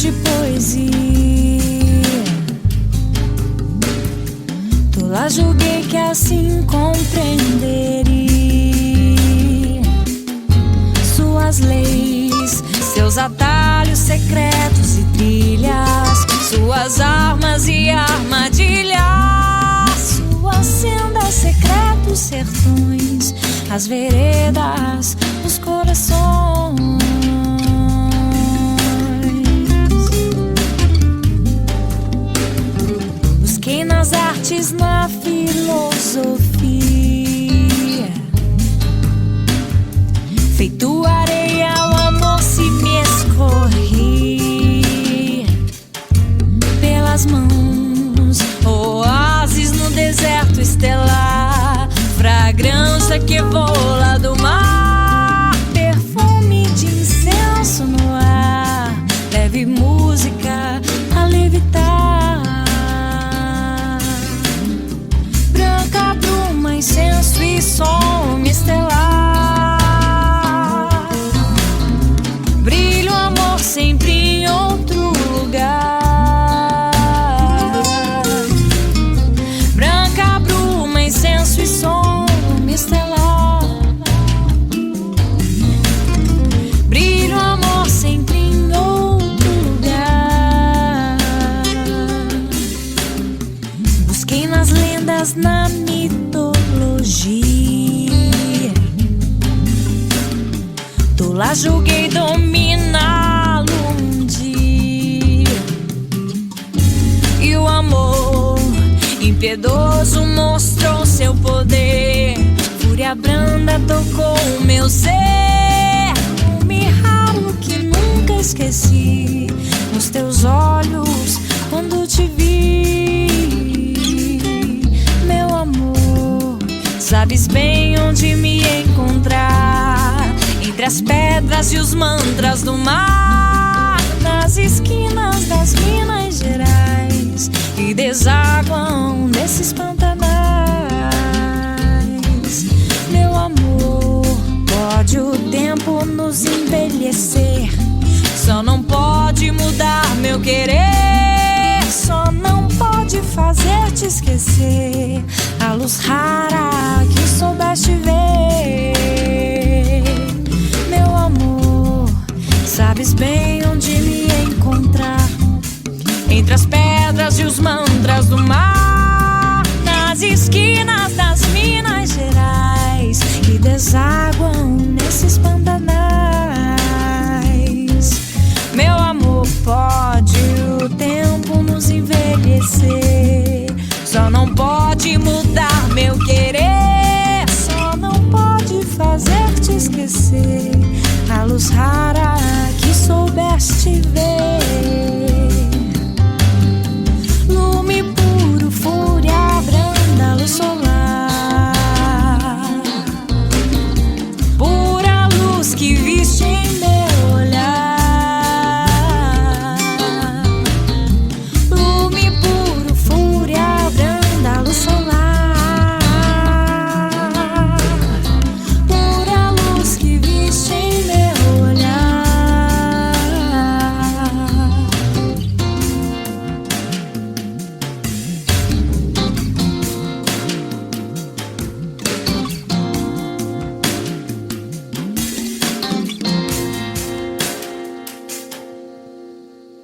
de poesia. Tola julguei que assim compreenderia suas leis, seus atalhos secretos e trilhas, suas armas e armadilhas, suas sendas, secretos sertões, as veredas, os corações. Busquei nas artes, na filosofia, feito areia, o amor se me escorria pelas mãos, oásis no deserto estelar, fragrância que voa do mar, perfume de incenso no ar, leve música a levitar, branca bruma, incenso e som estelar, brilho, amor sempre em outro lugar, branca bruma, incenso e som estelar, brilho, amor sempre em outro lugar. Busquei nas lendas, na mitologia, tola julguei dominá-lo um dia, e o amor impiedoso mostrou seu poder, fúria branda tocou o meu ser, um mirralo que nunca esqueci, nos teus olhos quando te vi, meu amor, sabes bem onde me encontrar, entre as pedras e os mantras do mar, nas esquinas das Minas Gerais, que desaguam nesses pantanais. Meu amor, pode o tempo nos envelhecer, só não pode mudar meu querer, só não pode fazer te esquecer a luz rara que soubeste ver. Meu amor, sabes bem onde me encontrar, entre as pedras e os mantras do mar, nas esquinas das Minas Gerais, que desaguam nesses pantanais. Meu amor, pode o tempo nos envelhecer, só não pode mudar meu querer, só não pode fazer te esquecer a luz rara que soubeste ver.